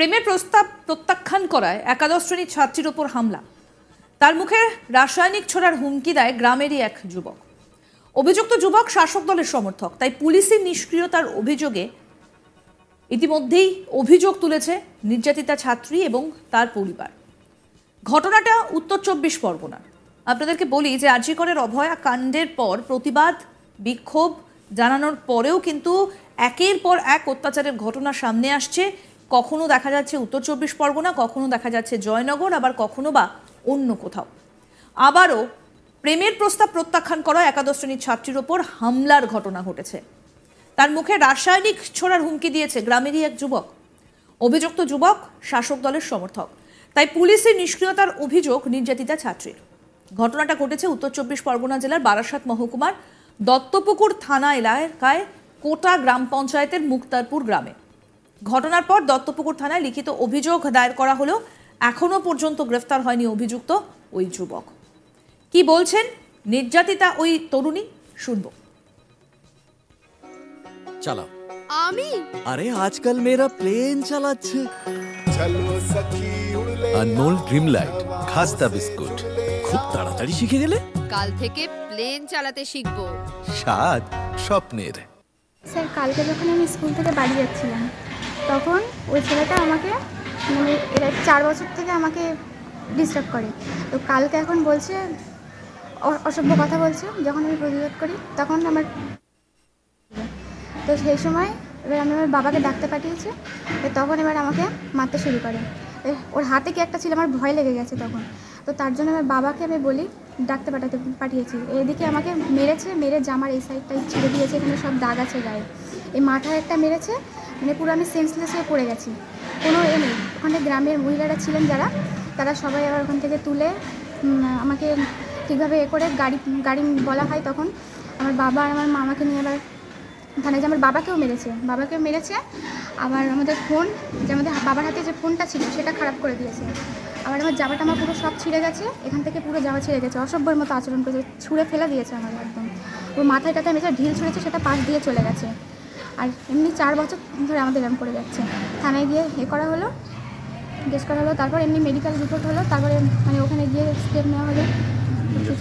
প্রেমের প্রস্তাব প্রত্যাখ্যান করায় একাদশ শ্রেণীর ছাত্রীর ওপর হামলা। তার মুখে রাসায়নিক ছোড়ার হুমকি দেয় গ্রামেরই এক যুবক। অভিযুক্ত যুবক শাসক দলের সমর্থক, তাই পুলিশের নিষ্ক্রিয়তার অভিযোগে ইতিমধ্যেই অভিযোগ তুলেছে নির্যাতিতা ছাত্রী এবং তার পরিবার। ঘটনাটা উত্তর ২৪ পরগনার। আপনাদেরকে বলি যে জি করের অভয়া কাণ্ডের পর প্রতিবাদ বিক্ষোভ জানানোর পরেও কিন্তু একের পর এক অত্যাচারের ঘটনা সামনে আসছে। কখনো দেখা যাচ্ছে উত্তর ২৪ পরগনা, কখনো দেখা যাচ্ছে জয়নগর, আবার কখনো বা অন্য কোথাও। আবারও প্রেমের প্রস্তাব প্রত্যাখ্যান করা একাদশ শ্রেণীর ছাত্রীর ওপর হামলার ঘটনা ঘটেছে। তার মুখে রাসায়নিক ছোড়ার হুমকি দিয়েছে গ্রামেরই এক যুবক। অভিযুক্ত যুবক শাসক দলের সমর্থক, তাই পুলিশের নিষ্ক্রিয়তার অভিযোগ নির্যাতিতা ছাত্রীর। ঘটনাটা ঘটেছে উত্তর ২৪ পরগনা জেলার বারাসাত মহকুমার দত্তপুকুর থানা এলাকায় কোটা গ্রাম পঞ্চায়েতের মুক্তারপুর গ্রামে। ঘটনার পর দত্তপুকুর থানায় লিখিত অভিযোগ দায়ের করা হলেও এখনো পর্যন্ত গ্রেফতার হয়নি অভিযুক্ত ওই যুবক। কি বলছেন নির্যাতিতা ওই তরুণী, শুনবো। চালাও। আমি আরে আজকাল মেয়েরা প্লেন চালাচ্ছে। আনমোল ড্রিম লাইট খাস্তা বিস্কুট, খুব তাড়াতাড়ি শিখে গেলে। কাল থেকে প্লেন চালাতে শিখবো। স্বাদ স্বপ্নের। স্যার, কালকে যখন আমি স্কুল থেকে বাড়ি যাচ্ছিলাম তখন ওই ছেলেটা আমাকে এরা 4 বছর থেকে আমাকে ডিস্টার্ব করে। তো কালকে এখন বলছে অসভ্য কথা বলছে। যখন আমি প্রতিবাদ করি তখন আমার তো সেই সময় এবার আমি আমার বাবাকে ডাকতে পাঠিয়েছি। তখন এবার আমাকে মারতে শুরু করে। ওর হাতে কি একটা ছিল, আমার ভয় লেগে গেছে তখন। তো তার জন্য আমার বাবাকে আমি বলি ডাকতে পাঠিয়েছি। এদিকে আমাকে মেরেছে, মেরে জামার এই সাইডটাই ছিঁড়ে দিয়েছে, এখানে সব দাগ আছে গায়ে। এই মাথায় একটা মেরেছে, মানে পুরো আমি সেন্সলেস হয়ে পড়ে গেছি। কোনো নেই। ওখানে গ্রামের মহিলারা ছিলেন যারা, তারা সবাই আবার ওখান থেকে তুলে আমাকে ঠিকভাবে করে গাড়ি বলা হয়। তখন আমার বাবা আর আমার মামাকে নিয়ে আবার থানায় যে আমার বাবাকেও মেরেছে। আবার আমাদের ফোন, যে আমাদের বাবার হাতে যে ফোনটা ছিল সেটা খারাপ করে দিয়েছে। আবার আমার জামাটা আমার পুরো সব ছিঁড়ে গেছে, এখান থেকে পুরো জামা ছিঁড়ে গেছে। অসভ্যের মতো আচরণ করেছে, ছুঁড়ে ফেলে দিয়েছে আমার একদম। ওর মাথাটাতে আমি ঢিল ছুঁড়েছে, সেটা পাশ দিয়ে চলে গেছে। আর এমনি 4 বছর ধরে আমাদের এরম করে যাচ্ছে। থানায় গিয়ে করা হলো, কেস করা হলো, তারপর এমনি মেডিকেল রিপোর্ট হলো, তারপরে মানে ওখানে গিয়ে স্টেপ নেওয়া হলো, কিছু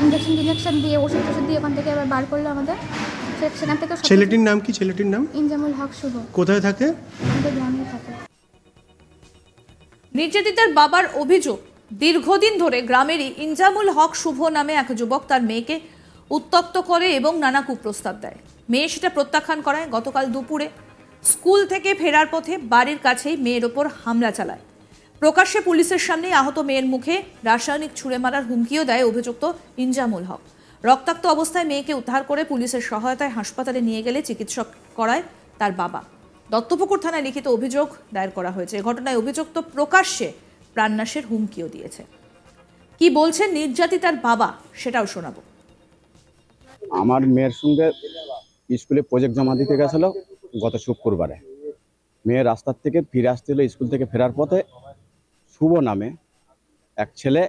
ইঞ্জেকশন দিয়ে ওষুধ দিয়ে ওখান থেকে আবার বার করলো আমাদের। সেখান থেকে। ছেলেটির নাম কি? ছেলেটির নাম ইনজামুল হক শুভ। কোথায় থাকে? আমাদের গ্রামে থাকে। নির্যাতিতার বাবার অভিযোগ, দীর্ঘদিন ধরে গ্রামেরই ইনজামুল হক শুভ নামে এক যুবক তার মেয়েকে উত্ত্যক্ত করে এবং নানা কুপ্রস্তাব দেয়। মেয়ে সেটা প্রত্যাখ্যান করায় গতকাল দুপুরে স্কুল থেকে ফেরার পথে বাড়ির কাছেই মেয়ের ওপর হামলা চালায়। প্রকাশ্যে পুলিশের সামনে আহত মেয়ের মুখে রাসায়নিক ছুঁড়ে মারার হুমকিও দেয় অভিযুক্ত ইনজামুল হক। রক্তাক্ত অবস্থায় মেয়েকে উদ্ধার করে পুলিশের সহায়তায় হাসপাতালে নিয়ে গেলে চিকিৎসক করায় তার বাবা। দত্তপুকুর থানায় লিখিত অভিযোগ দায়ের করা হয়েছে। এই ঘটনায় অভিযুক্ত প্রকাশ্যে প্রাণনাশের হুমকিও দিয়েছে। কি বলছেন নির্যাতিতার বাবা সেটাও শোনাবো। আমার মেয়ের সঙ্গে স্কুলে প্রজেক্ট জমা দিতে গেছিল গত শুক্রবারে। মেয়ে রাস্তার থেকে ফিরে আসছিল, স্কুল থেকে ফেরার পথে শুভ নামে এক ছেলে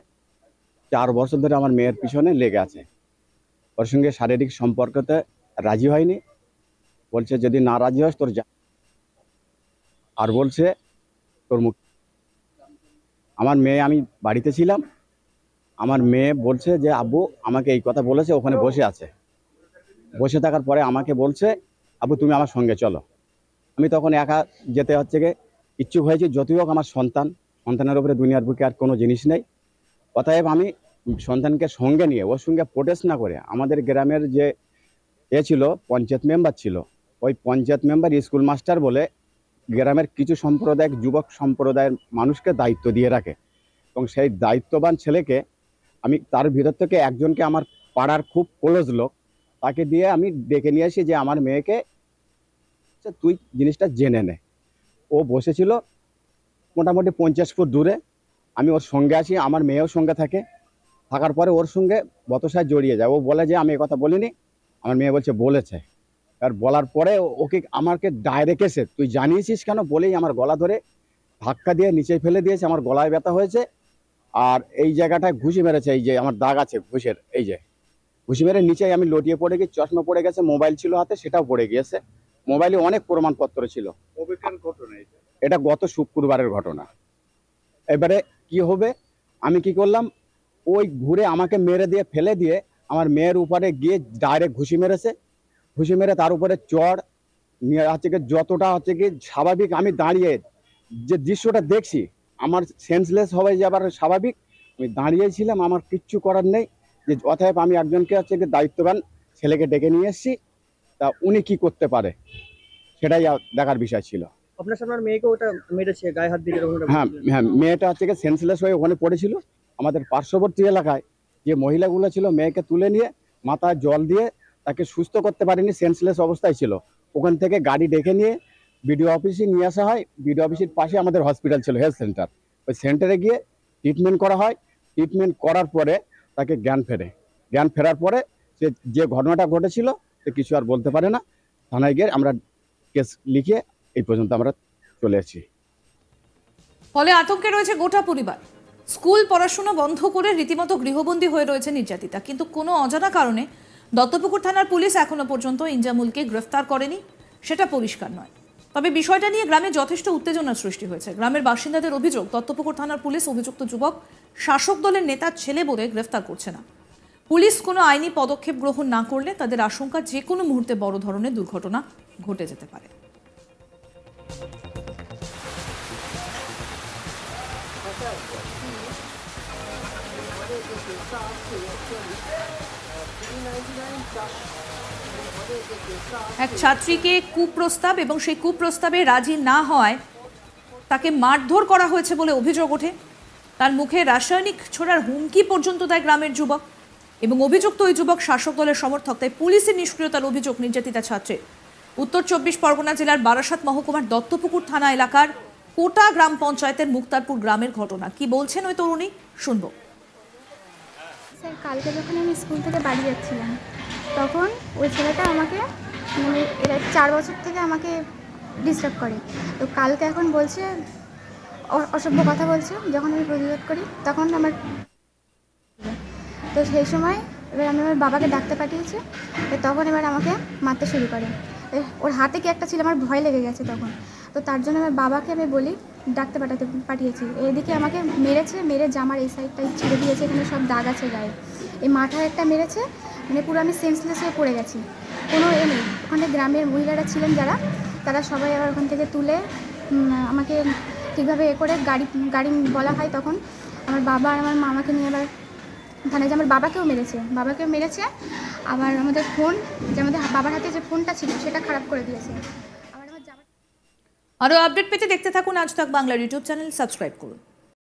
4 বছর ধরে আমার মেয়ের পিছনে লেগে আছে। ওর সঙ্গে শারীরিক সম্পর্কতে রাজি হয়নি, বলছে যদি না রাজি হস তোর যা, আর বলছে তোর মুখ। আমার মেয়ে, আমি বাড়িতে ছিলাম, আমার মেয়ে বলছে যে আব্বু আমাকে এই কথা বলেছে, ওখানে বসে আছে। বসে থাকার পরে আমাকে বলছে আব্বু তুমি আমার সঙ্গে চলো। আমি তখন একা যেতে হচ্ছে গিয়ে ইচ্ছুক হয়েছি, যতই হোক আমার সন্তানের উপরে দুনিয়ার বুকে আর কোনো জিনিস নেই। অতএব আমি সন্তানকে সঙ্গে নিয়ে ওর সঙ্গে প্রোটেস্ট না করে, আমাদের গ্রামের যে ছিল পঞ্চায়েত মেম্বার ছিল, ওই পঞ্চায়েত মেম্বার স্কুল মাস্টার বলে গ্রামের কিছু সম্প্রদায়, যুবক সম্প্রদায়ের মানুষকে দায়িত্ব দিয়ে রাখে। এবং সেই দায়িত্ববান ছেলেকে আমি তার ভিতর থেকে একজনকে, আমার পাড়ার খুব ক্লোজ লোক, তাকে দিয়ে আমি ডেকে নিয়ে আসি যে আমার মেয়েকে তুই জিনিসটা জেনে নে। ও বসেছিল মোটামুটি 50 ফুট দূরে, আমি ওর সঙ্গে আছি, আমার মেয়েও সঙ্গে থাকে। থাকার পরে ওর সঙ্গে বতসায় জড়িয়ে যায়। ও বলে যে আমি কথা বলিনি, আমার মেয়ে বলছে বলেছে। আর বলার পরে ওকে আমাকে ডাইরেক্ট এসে তুই জানিয়েছিস কেন বলেই আমার গলা ধরে ধাক্কা দিয়ে নিচে ফেলে দিয়েছে। আমার গলায় ব্যথা হয়েছে, আর এই জায়গাটায় ঘুষি মেরেছে, এই যে আমার দাগ আছে ঘুষের, এই যে ঘুষি মেরে নিচে আমি লটিয়ে পড়ে গেছি, চশমা পড়ে গেছে, মোবাইল ছিল হাতে সেটাও পড়ে গিয়েছে। মোবাইলে অনেক প্রমাণপত্র ছিল। এটা গত শুক্রবারের ঘটনা। এবারে কি হবে, আমি কি করলাম, ওই ঘুরে আমাকে মেরে দিয়ে ফেলে দিয়ে আমার মেয়ের উপরে গিয়ে ডাইরেক্ট ঘুষি মেরেছে। ঘুষি মেরে তার উপরে চড় নিয়ে হচ্ছে কি যতটা হচ্ছে কি স্বাভাবিক আমি দাঁড়িয়ে যে দৃশ্যটা দেখছি আমার সেন্সলেস হয়ে যাবার স্বাভাবিক। আমি দাঁড়িয়েছিলাম, আমার কিচ্ছু করার নেই। যে অতএব আমি একজনকে হচ্ছে কি দায়িত্ববান ছেলেকে ডেকে নিয়ে এসেছি, তা উনি কি করতে পারে সেটাই দেখার বিষয় ছিল। আপনার সামনে মেয়েকে ওটা মেরেছে, গায়ে হাত দিয়ে এরকম একটা হ্যাঁ বলছিলেন। হ্যাঁ, মেয়েটা হচ্ছে কি সেন্সলেস হয়ে ওখানে পড়েছিল। আমাদের পার্শ্ববর্তী এলাকায় যে মহিলাগুলো ছিল মেয়েকে তুলে নিয়ে মাথায় জল দিয়ে তাকে সুস্থ করতে পারেনি, সেন্সলেস অবস্থায় ছিল। ওখান থেকে গাড়ি ডেকে নিয়ে বিডিও অফিসে নিয়ে আসা হয়। বিডিও অফিসের পাশে আমাদের হসপিটাল ছিল, হেলথ সেন্টার। ওই সেন্টারে গিয়ে ট্রিটমেন্ট করা হয়। ট্রিটমেন্ট করার পরে তাকে জ্ঞান ফেরে। জ্ঞান ফেরার পরে সে যে ঘটনাটা ঘটেছিল সে কিছু আর বলতে পারে না। থানায় গিয়ে আমরা কেস লিখে এই পর্যন্ত আমরা চলে এসেছি। ফলে আতঙ্কে রয়েছে গোটা পরিবার। স্কুল পড়াশোনা বন্ধ করে রীতিমতো গৃহবন্দী হয়ে রয়েছে নির্যাতিতা। কিন্তু কোনো অজানা কারণে দত্তপুকুর থানার পুলিশ এখনো পর্যন্ত ইনজামুলকে গ্রেফতার করেনি, সেটা পরিষ্কার নয়। তবে বিষয়টা নিয়ে গ্রামে যথেষ্ট উত্তেজনার সৃষ্টি হয়েছে। গ্রামের বাসিন্দাদের অভিযোগ, দত্তপুকুর থানার পুলিশ অভিযুক্ত যুবক শাসক দলের নেতার ছেলে বলে গ্রেফতার করছে না। পুলিশ কোনো আইনি পদক্ষেপ গ্রহণ না করলে তাদের আশঙ্কা যে কোনো মুহূর্তে বড় ধরনের দুর্ঘটনা ঘটে যেতে পারে। এক ছাত্রীকে কুপ্রস্তাব এবং সেই কুপ্রস্তাবে রাজি না হওয়ায় তাকে মারধর করা হয়েছে বলে অভিযোগ ওঠে। তার মুখে রাসায়নিক ছোড়ার হুমকি পর্যন্ত দেয় গ্রামের যুবক এবং অভিযুক্ত ওই যুবক শাসক দলের সমর্থক। তাই পুলিশের নিষ্ক্রিয়তার অভিযোগ নির্যাতিতা ছাত্রের। উত্তর 24 পরগনা জেলার বারাসাত মহকুমার দত্তপুকুর থানা এলাকার কোটা গ্রাম পঞ্চায়েতের মুক্তারপুর গ্রামের ঘটনা। কি বলছেন ওই তরুণী, শুনবো। স্যার, কালকে যখন আমি স্কুল থেকে বাড়ি যাচ্ছিলাম তখন ওই ছেলেটা আমাকে মানে এরা 4 বছর থেকে আমাকে ডিস্টার্ব করে। তো কালকে এখন বলছে অসভ্য কথা বলছে। যখন আমি প্রতিরোধ করি তখন আমার তো সেই সময় এবার আমি আমার বাবাকে ডাকতে পাঠিয়েছি। তখন এবার আমাকে মারতে শুরু করে। ওর হাতে কি একটা ছিল, আমার ভয় লেগে গেছে তখন। তো তার জন্য আমার বাবাকে আমি বলি ডাকতে পাঠিয়েছি। এদিকে আমাকে মেরেছে, মেরে জামার এই সাইডটাই ছিঁড়ে দিয়েছে, এখানে সব দাগ আছে গায়ে। এই মাথায় একটা মেরেছে, মানে পুরো আমি সেন্সলেস হয়ে পড়ে গেছি। কোনো নেই। ওখানে গ্রামের মহিলারা ছিলেন যারা, তারা সবাই আবার ওখান থেকে তুলে আমাকে ঠিকভাবে করে গাড়ি বলা হয়। তখন আমার বাবা আর আমার মামাকে নিয়ে আবার থানায় যে আমার বাবাকেও মেরেছে। আবার আমাদের ফোন, যে আমাদের বাবার হাতে যে ফোনটা ছিল সেটা খারাপ করে দিয়েছে। আরও আপডেট পেতে দেখতে থাকুন আজ তাক বাংলার ইউটিউব চ্যানেল, সাবস্ক্রাইব করুন।